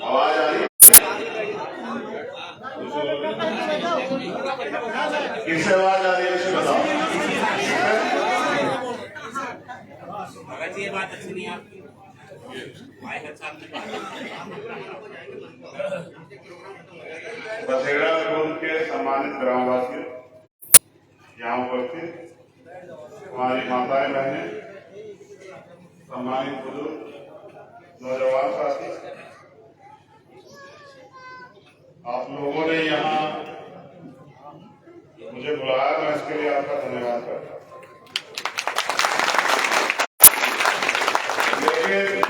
आवाज आ रही किससे आवाज आ रही है बताओ। ये बात अच्छी नहीं आपकी बसेड़ा कुंड के सम्मानित ग्रामवासी, यहाँ उपस्थित हमारी माताएं बहनें, सम्मानित बुजुर्ग, नौजवान साथी, आप लोगों ने यहाँ मुझे बुलाया, मैं इसके लिए आपका धन्यवाद करता हूँ। लेकिन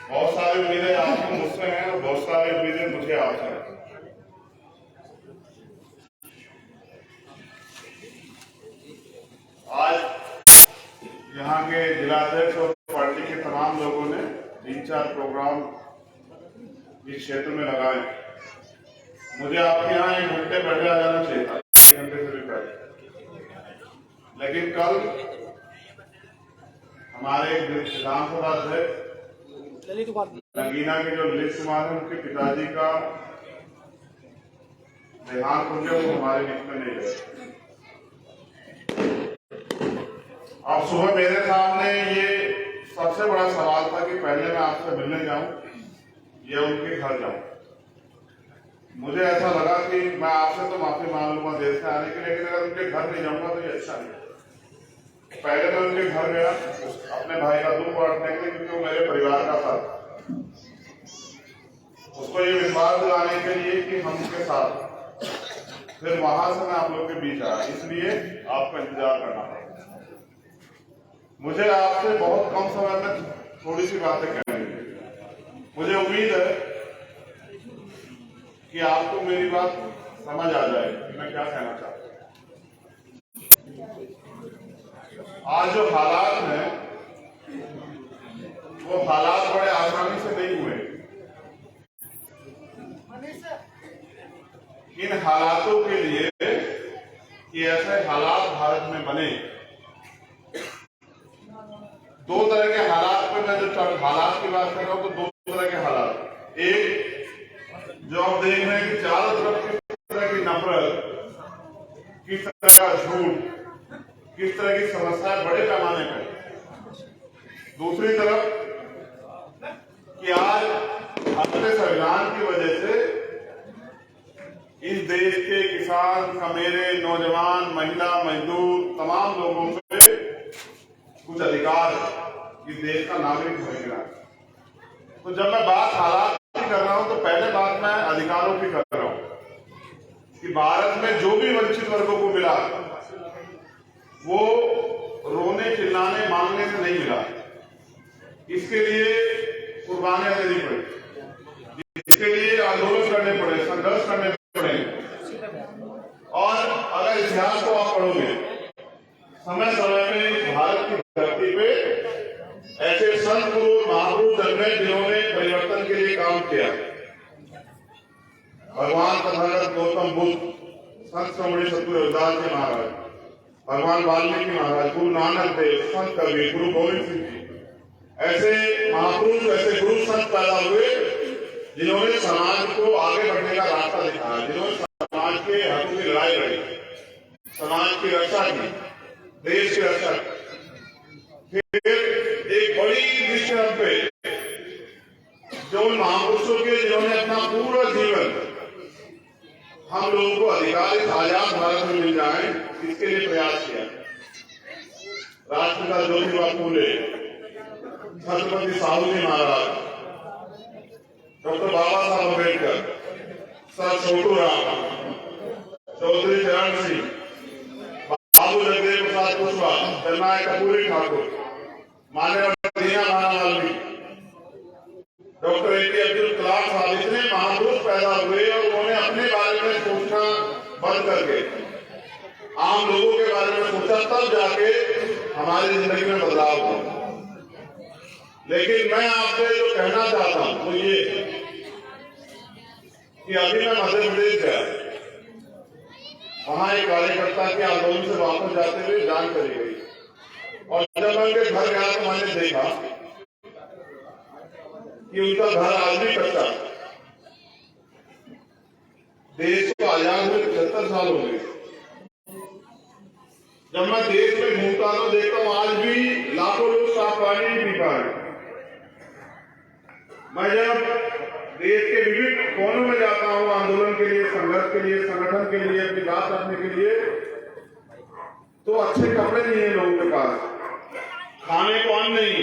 बहुत सारी उम्मीदें आपको मुझसे हैं और बहुत सारी उम्मीदें मुझे आपसे हैं। आज यहाँ के जिलाध्यक्ष और पार्टी के तमाम लोगों ने 3-4 प्रोग्राम इस क्षेत्र में लगाए। मुझे आपके यहाँ 1 घंटे पहले आ जाना चाहिए था, 1 घंटे से भी पहले, लेकिन कल हमारे विधानसभा अध्यक्ष नगीना के जो ललित कुमार है, उनके पिताजी का देहांत हो गया, वो हमारे बीच में नहीं रहे। अब सुबह मेरे सामने ये सबसे बड़ा सवाल था कि पहले मैं आपसे मिलने जाऊं या उनके घर जाऊं। मुझे ऐसा लगा कि मैं आपसे तो माफी मांग लूंगा देर से आने के लिए, लेकिन अगर उनके घर नहीं जाऊंगा तो ये अच्छा नहीं। पहले मैं उनके घर गया अपने भाई का दुख बांटने के लिए, क्योंकि वो मेरे परिवार का था। उसको ये विश्वास दिलाने के लिए कि हम उसके साथ, फिर वहां से मैं आप लोग के बीच आया, इसलिए आपका इंतजार करना पड़ा। मुझे आपसे बहुत कम समय में थोड़ी सी बातें कहनी। मुझे उम्मीद है कि आपको मेरी बात समझ आ जाए कि मैं क्या कहना चाहता हूं। आज जो हालात हैं वो हालात बड़े आसानी से नहीं हुए। इन हालातों के लिए कि ऐसे हालात भारत में बने, 2 तरह के हालात पर मैं जब हालात की बात कर रहा हूं तो 2 तरह के हालात। एक जो आप देख रहे हैं कि चारों तरफ किस तरह की नफरत, किस तरह का झूठ, किस तरह की समस्याएं बड़े पैमाने पर। दूसरी तरफ कि आज अपने संविधान की वजह से इस देश के किसान, कमेरे, नौजवान, महिला, मजदूर, तमाम लोगों से कुछ अधिकार इस देश का नागरिक होने के नाते। तो जब मैं बात हालात की कर रहा हूं तो पहले बात मैं अधिकारों की कर रहा हूं कि भारत में जो भी वंचित वर्गों को मिला वो रोने, चिल्लाने, मांगने से नहीं मिला। इसके लिए कुर्बानियां देनी पड़ी, इसके लिए आंदोलन करने पड़े, संघर्ष करने पड़े। और अगर इतिहास को आप पढ़ोगे, समय समय में भारत की धरती पे ऐसे संत पुरुष, महापुरुष जन्मे जिन्होंने परिवर्तन के लिए काम किया। भगवान तथागत गौतम बुद्ध, संत शिरोमणि सतगुरु रविदास जी महाराज, भगवान वाल्मीकि महाराज, गुरु नानक देव, संत कबीर, गुरु गोविंद सिंह जी, ऐसे महापुरुष, ऐसे गुरु संत पैदा हुए जिन्होंने समाज को आगे बढ़ने का रास्ता दिखाया, जिन्होंने समाज के हकों की लड़ाई लड़ी, समाज की रक्षा की, देश की रक्षा की। फिर एक बड़ी दृष्टि पे जो महापुरुषों के जिन्होंने अपना पूरा जीवन हम लोगों को अधिकार इस आजाद भारत में मिल जाए, इसके लिए प्रयास किया। राष्ट्रपिता ज्योतिबा फूले, छत्रपति साहू जी महाराज, डॉक्टर बाबा साहब अम्बेडकर, सर छोटू राम, चौधरी चरण सिंह, बाबू जगदेव प्रसाद कुशवाहा, जननायक कपूरी ठाकुर, मान्यवर दीना वाल्मीकि, डॉक्टर ए.पी. अब्दुल कलाम साहब, इतने महापुरुष पैदा हुए और उन्होंने अपने बारे में सोचना बंद करके आम लोगों के बारे में सोचा, तब जाके हमारी जिंदगी में बदलाव हो। लेकिन मैं आपसे जो कहना चाहता हूं वो ये कि अभी मैं मध्य प्रदेश गया, वहां एक कार्यकर्ता के आंदोलन से वापस जाते हुए जान चली गई, और जब मैं उनके घर गया तो मैंने देखा कि उनका घर आज भी कच्चा। देश को आजाद हुए 75 साल हो गए। जब मैं देश में घूमता तो देखता हूं आज भी लाखों लोग साफ पानी नहीं पी पा रहे। मैं जब देश के विभिन्न कोनों में जाता हूं आंदोलन के लिए, संघर्ष के लिए, संगठन के लिए, अपनी बात रखने के लिए, तो अच्छे कपड़े नहीं है लोगों के पास, खाने को अन्न नहीं,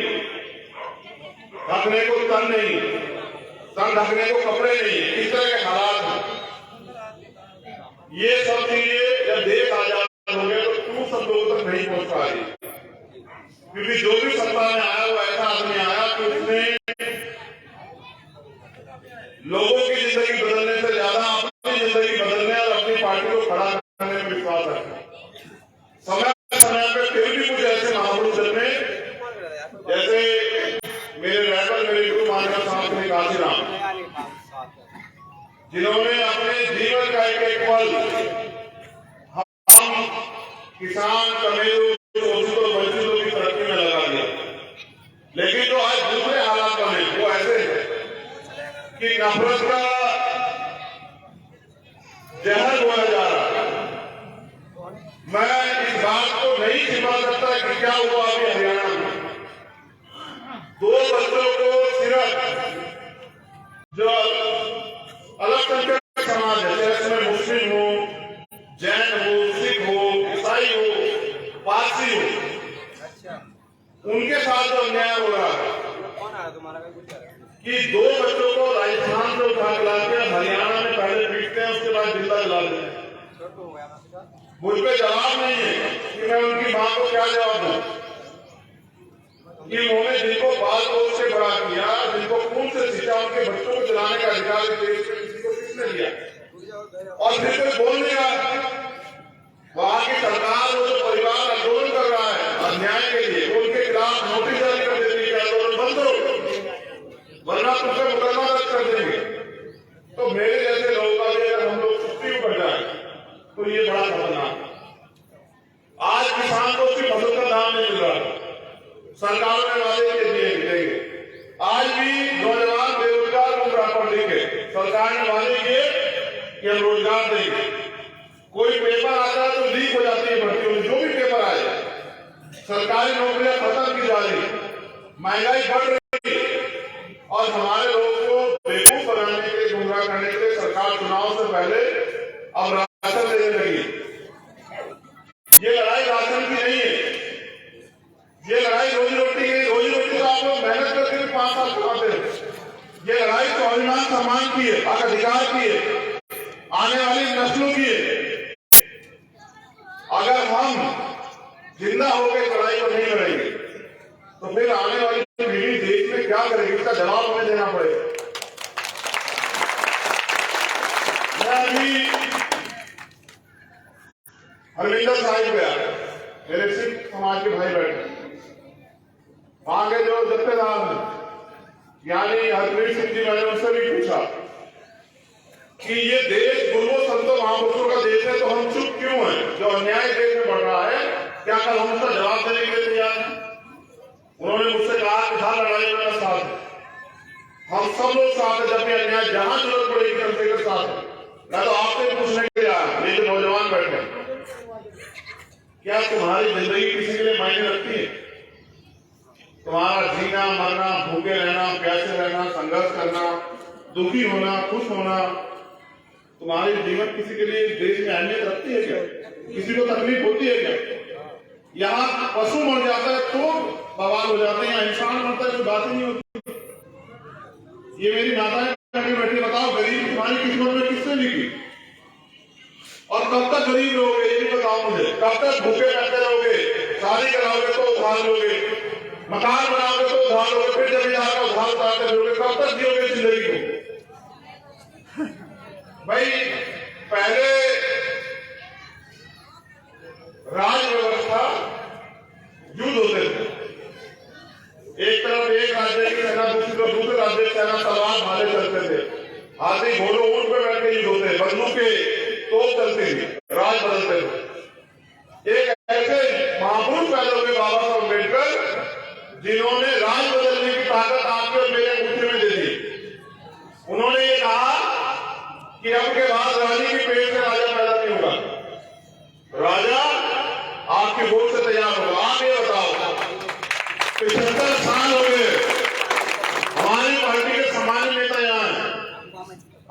ढकने को तन नहीं, तन ढकने को कपड़े नहीं, इस तरह के हालात हैं। ये सब चीजें जब देश आजाद हो गया तो क्यों सब लोगों तक नहीं पहुंच पा रही? क्योंकि जो भी सत्ता में आया वो ऐसा आदमी आया कि उसने लोगों की जिंदगी बदलने से ज्यादा अपनी जिंदगी बदलने और अपनी पार्टी को खड़ा करने में विश्वास रखा। समय समय पे फिर भी कुछ ऐसे महापुरुष जन्मे, जैसे मेरे रैपर मेरे गुरु महाराज साहब ने काशीराम, जिन्होंने अपने जीवन का एक पल हम किसान, कमेरों, शोषितों, वंचितों की तरक्की में लगा दिया। लेकिन जो आज दूसरे हालात बने वो ऐसे हैं कि नफरत का जहर बोला जा रहा है। मैं इस बात को नहीं छिपा सकता कि क्या हुआ अभी हरियाणा में। 2 बच्चों को सिर्फ जो अल्पसंख्यक समाज है, जैसे उसमें मुस्लिम हो, जैन हो, सिख हो, ईसाई हो, पारसी हो, उनके साथ जो अन्याय हो रहा है कि 2 बच्चों को राजस्थान से उठा के लाके हरियाणा में पहले पीटते हैं, उसके बाद जिंदा जला देते हैं। मुझ पे जवाब नहीं है कि मैं उनकी मां को क्या जवाब दूं कि उन्होंने जिनको बाल पोष से बड़ा किया, जिनको खून से सींचा, उनके बच्चों को जलाने का अधिकार देश के किसी को किसने दिया? और फिर कोई बोल नहीं रहा। वहां की सरकार वो जो परिवार आंदोलन कर रहा है अन्याय के लिए, वो उनके खिलाफ नोटिस जारी कर देती है, आंदोलन बंद करो वरना तुम पे मुकदमा दर्ज कर देंगे। तो मेरे जैसे लोगों का भी अगर हम लोग छुट्टी कर जाए तो ये बड़ा खतरनाक है। आज किसान को उसकी फसल का दाम नहीं मिल रहा, सरकारों ने वादे के दिए मिलेंगे। आज भी नौजवान बेरोजगार घूम रहा पढ़ लिख के, सरकार ने वादे किए कि हम रोजगार देंगे। कोई पेपर आता है तो लीक हो जाती है भर्ती, जो भी पेपर आए, सरकारी नौकरियां खत्म की जा रही, महंगाई बढ़ रही, और हमारे लोगों को बेवकूफ बनाने के लिए, गुमराह करने के लिए सरकार चुनाव से पहले अब राशन देने लगी। ये लड़ाई राशन की नहीं है, ये लड़ाई रोजी रोटी की। रोजी रोटी तो आप लोग मेहनत करके भी 5 साल कमाते हो। ये लड़ाई स्वाभिमान सम्मान की है, हक अधिकार की है, आने वाली नस्लों की है। अगर हम जिंदा होकर लड़ाई को नहीं लड़ेंगे तो फिर आने वाली पीढ़ी देश में क्या करेगी, इसका जवाब हमें देना पड़ेगा। मैं अभी हरमिंदर साहिब गया, मेरे सिख समाज के भाई बैठे, वहां के जो जत्थेदार हैं यानी हरप्रीत सिंह जी, मैंने उनसे भी पूछा कि ये देश गुरुओं संतों महापुरुषों का देश है, तो हम चुप क्यों हैं? जो अन्याय देश में बढ़ रहा है, क्या कल हम उसका जवाब देने के लिए तैयार हैं? उन्होंने मुझसे कहा कि था लड़ाई में साथ है, हम सब लोग साथ हैं, जब भी अन्याय जहां जरूरत पड़ेगी हम के साथ है। मैं तो आपसे पूछने के लिए आया, ये जो नौजवान बैठे, क्या तुम्हारी जिंदगी किसी के लिए मायने रखती है? तुम्हारा जीना, मरना, भूखे रहना, प्यासे रहना, संघर्ष करना, दुखी होना, खुश होना, तुम्हारी जीवन किसी के लिए देश में अहमियत रखती है क्या? किसी को तकलीफ होती है क्या? यहाँ पशु मर जाता है तो बवाल हो जाते हैं, इंसान मरता है तो बात ही नहीं होती। ये मेरी माताएं बैठी, बताओ गरीब तुम्हारी किस्मत में किसने लिखी? और कब तक गरीब रहोगे ये भी बताओ मुझे। कब तक भूखे रहते रहोगे? शादी कराओगे तो उधार लोगे, मकान बनाओगे तो उधार लोगे, फिर जब यहाँ का उधार उतारते रहोगे, कब तक जियोगे जिंदगी को? भाई पहले राज व्यवस्था युद्ध होते थे। एक तरफ एक राज्य की सेना, दूसरी तरफ दूसरे राज्य की सेना, तलवार भाले चलते थे, हाथी घोड़ों ऊंट पे बैठ के युद्ध होते, बंदूकें तोप चलती थी, राज बदलते थे। एक ऐसे महापुरुष पैदा हुए बाबा साहब अम्बेडकर, जिन्होंने राज बदलने की ताकत आपके और मेरे मुट्ठी में दे दी। उन्होंने ये कहा कि अब के बाद रानी की पेट से राजा पैदा नहीं होगा, राजा आपकी वोट से तैयार होगा। आप ये बताओ, 75 साल हो गए, हमारी पार्टी के सम्मानित नेता यहाँ हैं,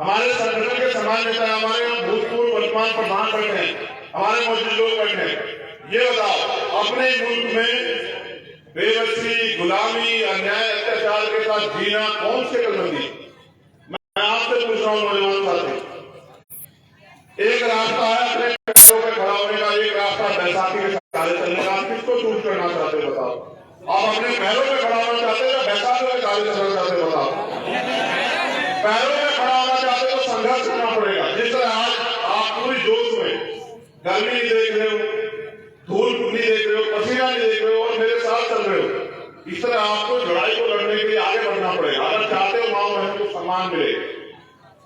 हमारे संगठन के सम्मानित नेता, हमारे यहाँ भूतपूर्व वर्तमान प्रधान बैठे हैं, हमारे मौजूद लोग बैठे हैं। ये बताओ, अपने मुल्क में बेबसी, गुलामी, अन्याय, अत्याचार के साथ जीना कौन से कलबंदी? मैं आपसे पूछ रहा हूं नौजवान साथी, एक रास्ता है अपने पैरों पे खड़ा होने का, एक रास्ता बैसाखी के सहारे चलने का। आप किसको चूज करना चाहते हो बताओ? आप अपने पैरों पे खड़ा होना चाहते हो या बैसाखी के सहारे चलना चाहते हो बताओ? पैरों पे खड़ा होना चाहते हो तो संघर्ष करना पड़ेगा। जिस तरह आज आप पूरी जोश में गर्मी नहीं देख रहे हो, धूल नहीं देख रहे हो, पसीना नहीं देख रहे हो और मेरे साथ चल रहे हो, इस तरह आपको लड़ाई को लड़ने के लिए आगे बढ़ना पड़ेगा अगर चाहते हो माँ बहन को सम्मान मिले।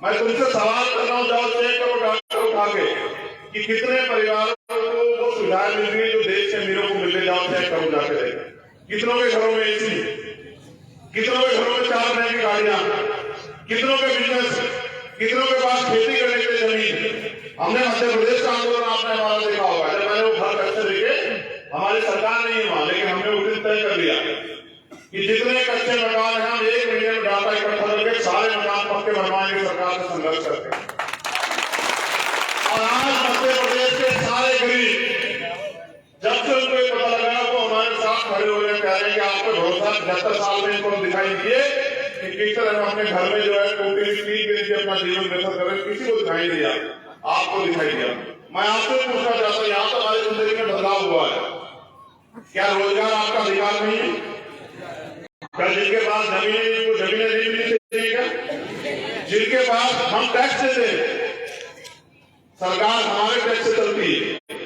मैं तुमसे सवाल कर रहा हूं, जाओ चेक करो डॉक्टर उठा के कि कितने परिवारों को वो सुविधाएं मिल रही जो देश के अमीरों को मिलने, जाओ चेक करो जाके देखो। कितनों के घरों में एसी, कितनों के घरों में 4 महंगी गाड़ियां, कितनों के बिजनेस, कितनों के पास खेती करने के लिए जमीन। हमने मध्य प्रदेश का आंदोलन आपने हमारा देखा होगा, जब मैंने वो घर कच्चे देखे, हमारी सरकार नहीं है वहां, लेकिन हमने उस दिन तय कर लिया कि जितने कच्चे मकान हैं हम 1 महीने में डाटा इकट्ठा करके सारे मकान पक्के बनवाएंगे, सरकार से संघर्ष करके। और आज मध्य प्रदेश के सारे गरीब, जब से उनको पता लगा वो हमारे साथ खड़े हो रहे, कह रहे हैं कि आपको भरोसा 75 साल में इनको दिखाई दिए कि किस तरह हम अपने घर में जो है टोटली स्टील के नीचे अपना जीवन व्यतीत कर रहे, किसी को दिखाई दिया, आपको दिखाई दिया। मैं आपसे पूछना चाहता हूँ, यहाँ तो हमारी जिंदगी में बदलाव हुआ है, क्या रोजगार आपका अधिकार नहीं है? क्या जिनके पास जमीन है उनको जमीनें नहीं मिलनी चाहिए क्या? जिनके पास हम टैक्स देते हैं, सरकार हमारे टैक्स से चलती है,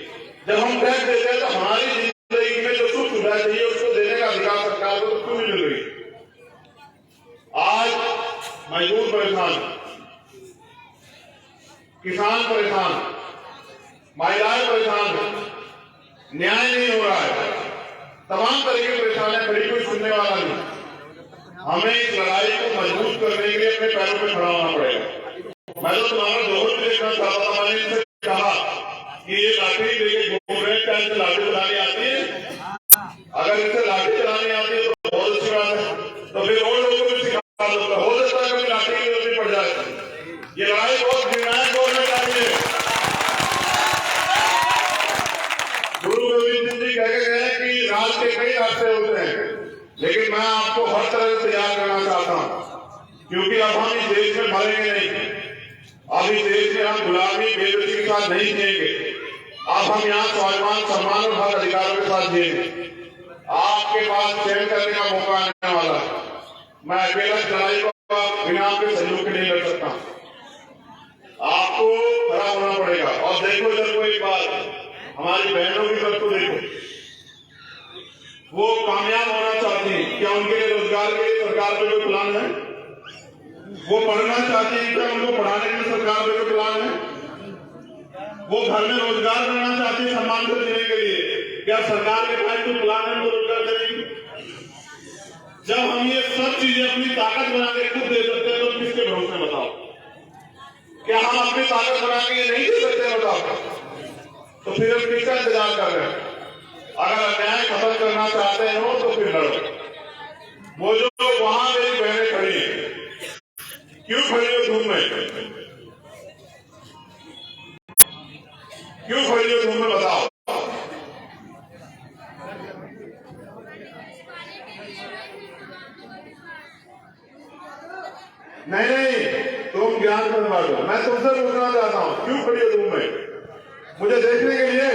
जब हम टैक्स देते हैं तो हमारी जिंदगी में जो सुख सुविधा चाहिए उसको देने का अधिकार सरकार को तो क्यों नहीं मिल रही? आज मजदूर परेशान, किसान परेशान, महिलाएं परेशान, न्याय नहीं हो रहा है, तमाम तरह की परेशानियां खड़ी, कोई सुनने वाला नहीं। हमें इस लड़ाई को मजबूत करने के लिए अपने पैरों पर खड़ा होना पड़ेगा। मैं तो तुम्हारा जोहर भी देखना चाहता था, मैंने इनसे कहा कि ये लाठी लेके घूम रहे हैं, क्या इनसे लाठी चलानी आती है? अगर इनसे लाठी चलानी आती है तो बहुत अच्छी बात है, तो फिर और लोगों को भी सिखा दो, हो सकता है कभी लाठी की जरूरत पड़ जाए। ये लड़ाई बहुत निर्णायक होना चाहिए। गुरु गोविंद सिंह जी कह के गए कि राज के कई रास्ते होते हैं, लेकिन मैं आपको हर तरह से तैयार करना चाहता हूं, क्योंकि अब हम इस देश में मरेंगे नहीं, अब इस देश में हम गुलामी बेइज्जती के साथ नहीं जिएंगे, अब हम यहाँ स्वाभिमान, सम्मान और हक अधिकारों के साथ जिएंगे। आपके पास चयन करने का मौका आने वाला है। मैं अकेला लड़ाई को बिना आपके सहयोग के नहीं लड़ सकता, आपको खड़ा होना पड़ेगा। और देखो जब कोई बात हमारी बहनों की तरफ को देखो, वो कामयाब होना चाहती है, क्या उनके लिए रोजगार के लिए सरकार पे कोई प्लान है? वो पढ़ना चाहती है, क्या उनको पढ़ाने के लिए सरकार पे कोई प्लान है? वो घर में रोजगार करना चाहती है सम्मान से जीने के लिए, क्या सरकार के पास कोई प्लान है उनको रोजगार देने की? जब हम ये सब चीजें अपनी ताकत बना के खुद दे सकते हैं तो किसके भरोसे बताओ? क्या हम अपनी ताकत बना के ये नहीं दे सकते बताओ? तो फिर हम किसका इंतजार कर रहे हैं? अगर अन्याय खत्म करना चाहते हो तो फिर लड़ो। वो जो वहां मेरी बहनें खड़ी हैं, क्यों खड़ी हो धूप में? क्यों खड़ी हो धूप में बताओ? नहीं, तुम ज्ञान में बांटो। मैं तुमसे पूछना चाहता हूं, क्यों खड़ी हो धूप में? मुझे देखने के लिए?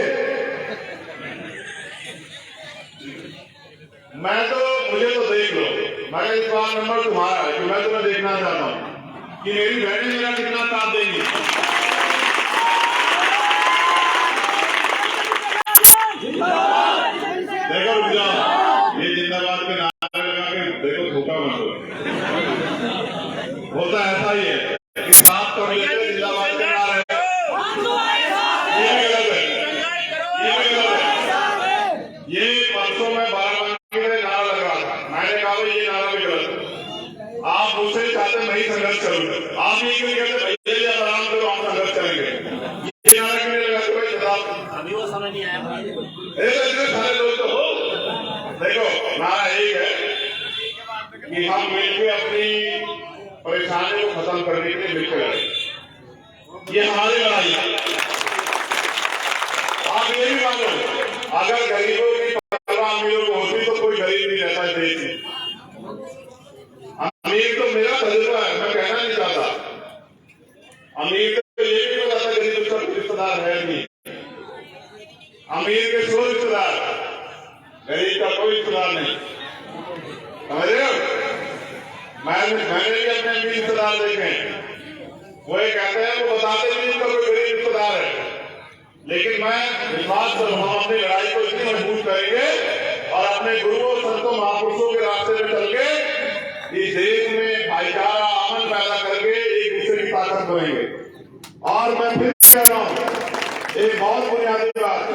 मुझे तो देख लो, मैं इस बार नंबर तुम्हारा है कि मैं तुम्हें देखना चाहता हूं कि मेरी बहनें मेरा कितना साथ देंगी। देखो रुक जाओ, परसों में बाराबंकी में नारा लग रहा था, मैंने कहा भाई ये नारा भी गलत है, आप मुझसे चाहते मैं ही संघर्ष करूंगा, आप ये क्यों कहते भैया आराम करो हम संघर्ष करेंगे, ये नारा क्यों नहीं लगाते भाई? अभी वो समझ नहीं आया। इतने सारे लोग तो हो, देखो नारा एक है कि हम मिलकर अपनी परेशानी को खत्म करने के लिए मिलकर लड़ें, ये हमारी लड़ाई है। आप ये भी मानो अगर गरीबों की परवाह अमीरों को होती तो कोई गरीब नहीं रहता है देश में। अमीर तो मेरा तजुर्बा है, मैं कहना नहीं चाहता, अमीर तो ये भी नहीं बताता गरीब उसका रिश्तेदार है नहीं, अमीर के 100 रिश्तेदार, गरीब का कोई रिश्तेदार नहीं, समझ रहे हो? मैंने भी अपने अमीर रिश्तेदार देखे, वो ये कहते हैं वो बताते नहीं उनका कोई गरीब रिश्तेदार है, लेकिन मैं विश्वास करूँ हम अपनी लड़ाई को इतनी मजबूत करेंगे और अपने गुरुओं संतों महापुरुषों के रास्ते में चल के इस देश में भाईचारा अमन पैदा करके एक दूसरे की ताकत बनेंगे। और मैं फिर कह रहा हूँ एक बहुत बुनियादी बात,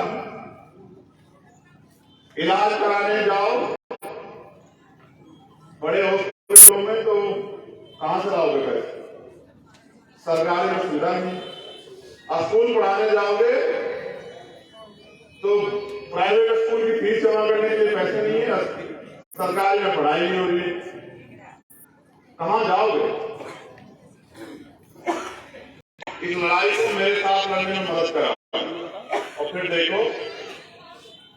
इलाज कराने जाओ बड़े हॉस्पिटलों में तो कहां से लाओगे पैसे? सरकारी में सुविधा नहीं, स्कूल पढ़ाने जाओगे तो प्राइवेट स्कूल की फीस जमा करने के लिए पैसे नहीं है, सरकारी में पढ़ाई नहीं हो रही है, कहां जाओगे? इस लड़ाई को मेरे साथ लड़ने में मदद करा और फिर देखो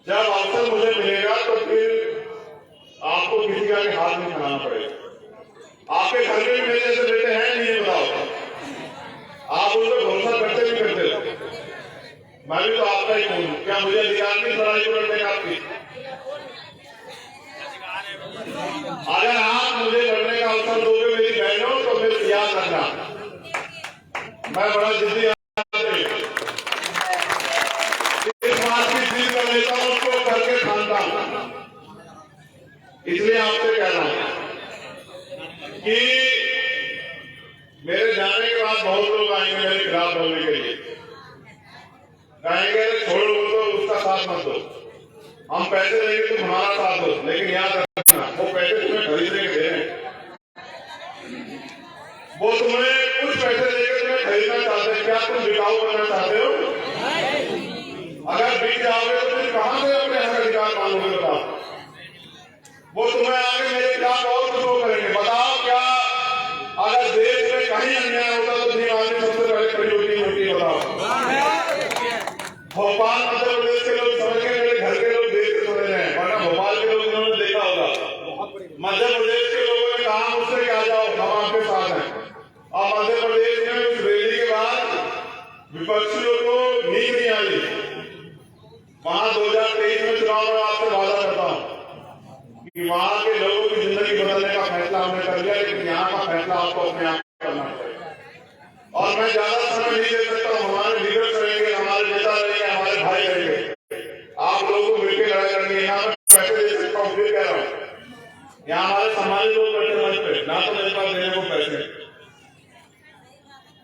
जब अवसर मुझे मिलेगा तो फिर आपको किसी का हाथ नहीं खिलाना पड़ेगा। आपके घर में भी मेरे जैसे बेटे हैं नहीं, ये बताओ, आप उन पर भरोसा करते भी करते हो, मैं भी तो आपका ही हूं, क्या मुझे अधिकार नहीं लड़ाई को लड़ने का आपकी? अगर आप मुझे लड़ने का अवसर दोगे मेरी बहनों तो फिर याद रखना मैं बड़ा जिद्दी आदमी, इस बात की जीत कर लेता हूं, उसको करके खानता हूं। इसलिए आपसे कह रहा हूं कि मेरे जाने के बाद बहुत लोग आएंगे मेरे खिलाफ बोलने के लिए, कहेंगे छोड़ो तो उसका साथ मत दो, हम पैसे देंगे तुम हमारा साथ दो, लेकिन याद रखना वो पैसे तुम्हें खरीदने के दे रहे हैं, वो तुम्हें कुछ पैसे देकर तुम्हें खरीदना चाहते हैं, क्या तुम बिकाऊ बनना चाहते हो? अगर बिक जाओगे तो तुम कहां से अपने हक अधिकार मांगोगे? बताओ, वो तुम्हें आगे मेरे खिलाफ और कुछ करेंगे। बताओ क्या अगर देश में कहीं अन्याय होता तो आदमी सबसे पहले खड़ी होती होती? बताओ, भोपाल मध्य प्रदेश के लोग समझ के मेरे घर के लोग देश से समझ रहे हैं, वरना भोपाल के लोग इन्होंने देखा होगा, मध्य प्रदेश के लोगों ने कहा मुझसे कि आ जाओ हम आपके साथ हैं, और मध्य प्रदेश में उस रैली के बाद विपक्षियों को नींद नहीं आई। वहां 2023 में चुनाव में आपसे वादा करता हूं कि वहां के लोगों की जिंदगी बदलने का फैसला हमने कर लिया, लेकिन यहाँ का फैसला आपको अपने आप करना पड़ेगा। और मैं ज्यादा समय नहीं दे सकता हूँ, हमारे लीडर्स रहेंगे, हमारे नेता रहेंगे, हमारे भाई रहेंगे, आप लोगों को मिलकर लड़ाई करनी है। यहाँ मैं पैसे दे सकता हूँ, फिर कह रहा हूँ यहाँ हमारे समाज लोग बैठे मंच पे, ना तो मेरे पास देने को पैसे,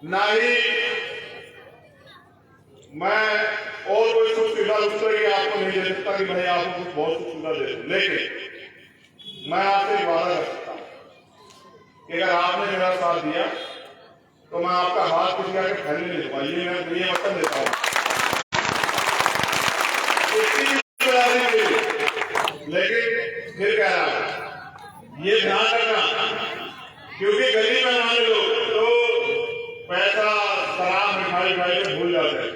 ना ही मैं और कोई सुख सुविधा उस तरह की आपको नहीं दे सकता कि भाई आपको कुछ बहुत सुख सुविधा दे दूं, लेकिन मैं आपसे वादा कर सकता हूं कि अगर आपने मेरा साथ दिया तो मैं आपका हाथ कुछ करके फैलने नहीं दूंगा, ये मैं ये वचन देता हूं। लेकिन फिर कह रहा हूं ये ध्यान रखना, क्योंकि गरीब में हमारे लोग तो पैसा शराब मिठाई खाई में भूल जाते हैं।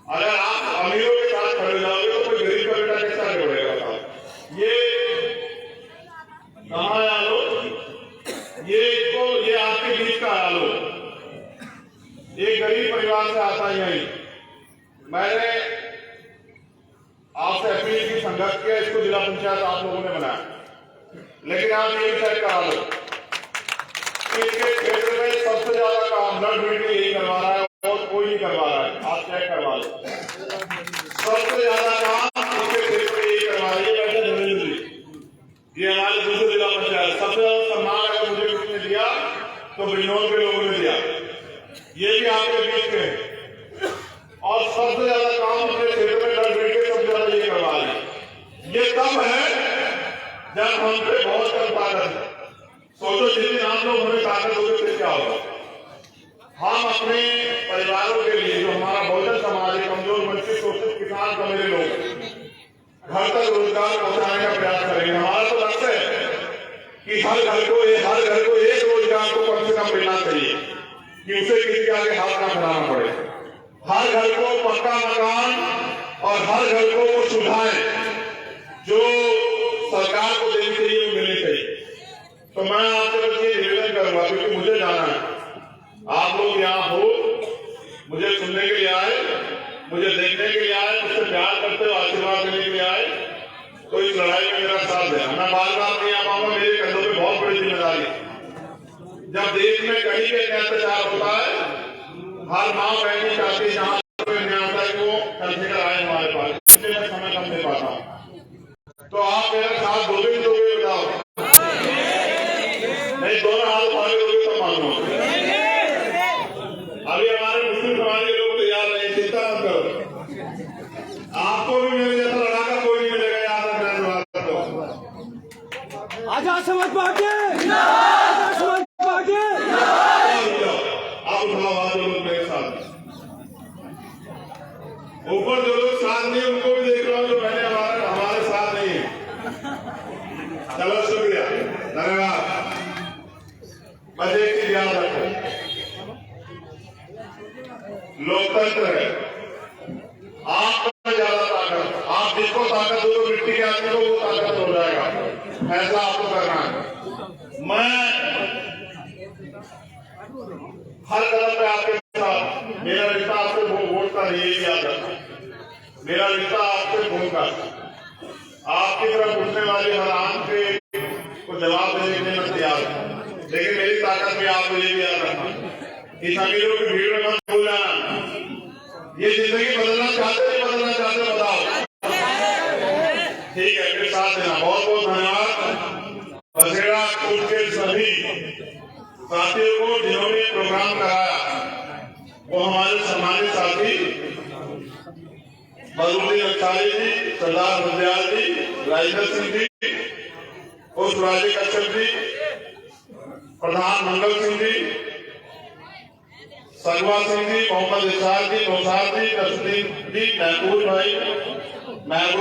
अगर आप अमीरों के साथ खड़े जाओगे तो कोई गरीब का बेटा कैसा आगे बढ़ेगा? बताओ, ये कहाँ आया लोग, ये आपके बीच का आया लोग, एक गरीब परिवार से आता ही नहीं। मैंने आपसे अपील की, संघर्ष किया, इसको जिला पंचायत आप लोगों ने बनाया, लेकिन आप ये विचार करा लो इसके क्षेत्र में सबसे ज्यादा काम ब्लड बैंक यही करवा रहा है और कोई नहीं करवा रहा है, आप चेक करवा लो। सबसे ज्यादा काम इसके क्षेत्र में यही करवा रही है वैसे धर्मेंद्र जी, ये हमारे दूसरे जिला पंचायत। सबसे ज्यादा सम्मान अगर मुझे किसने दिया तो बिजनौर के लोगों ने दिया, ये भी आपके बीच में। और सबसे ज्यादा काम अपने क्षेत्र में ब्लड बैंक सबसे ज्यादा ये करवा रहे हैं। ये तब है जब हम पे बहुत कम ताकत है। सोचो जितनी आप लोग हमें ताकत होगी फिर क्या होगा। हम अपने परिवारों के लिए, जो हमारा बहुजन समाज है, कमजोर वंचित शोषित किसान का मेरे लोग घर तक रोजगार पहुंचाने का प्रयास करेंगे। हमारा तो लक्ष्य है कि हर घर को एक रोजगार को कम से कम मिलना चाहिए कि उसे किसी के आगे हाथ ना फैलाना पड़े। हर घर को पक्का मकान और हर घर को वो सुविधाएं जो सरकार को देनी चाहिए वो मिलनी चाहिए। तो मैं आपसे बस ये निवेदन करूंगा, क्योंकि मुझे जाना है, आप लोग यहाँ हो, मुझे सुनने के लिए आए, मुझे देखने के लिए आए, मुझसे प्यार करते हो, आशीर्वाद देने के लिए आए, तो इस लड़ाई में मेरा साथ देना। मैं बार बार नहीं आ पाऊंगा, मेरे कंधों पे बहुत बड़ी जिम्मेदारी है। जब देश में कहीं भी अत्याचार होता है, हर माँ बहनी चाहती है जहाँ को कर आए हमारे पास, इसलिए मैं समय कम दे पाता हूँ। तो आप मेरा साथ दोगे भी दोगे, बताओ नहीं, दोनों हाथ उठाने दोगे तो मालूम। अभी हमारे मुस्लिम समाज के लोग तैयार नहीं, चिंता मत करो, आपको भी मेरे जैसा लड़ाका कोई नहीं मिलेगा, याद रखना। आजाद समाज पार्टी, आजाद समाज पार्टी, आप उठाओ हाथ लोग मेरे साथ। ऊपर जो लोग साथ नहीं उनको भी देख रहा हूँ, जो पहले हमारे साथ नहीं है। चलो शुक्रिया, धन्यवाद। बस एक चीज याद रखो, लोकतंत्र है, आपका ज्यादा ताकत, आप जिसको ताकत दो मिट्टी के आदमी को वो ताकत हो जाएगा। फैसला आपको करना है। मैं हर कदम पे आपके साथ, मेरा रिश्ता आपसे वोट का नहीं, याद रखना, मेरा रिश्ता आपसे खून का। आपकी तरफ उठने वाली हर आंख पे को जवाब देने के लिए मैं तैयार हूं, लेकिन मेरी ताकत भी आपको ये भी याद रखना, इस अमीरों की भीड़ में मत भूल जाना। ये जिंदगी बदलना चाहते नहीं बदलना चाहते, बताओ। ठीक है, मेरे साथ देना। बहुत बहुत धन्यवाद बसेड़ा स्कूल के सभी साथियों को जिन्होंने प्रोग्राम कराया। वो हमारे सम्मानित साथी बदरुद्दीन अंसारी जी, सरदार बंदयाल जी, राजेंद्र सिंह जी, पुष्पराज कश्यप जी, प्रधान मंगल सिंह जी, संगवा सिंह जी, मोहम्मद इसाक जी, नौसार जी, तस्लीम जी, महबूब भाई, महबूब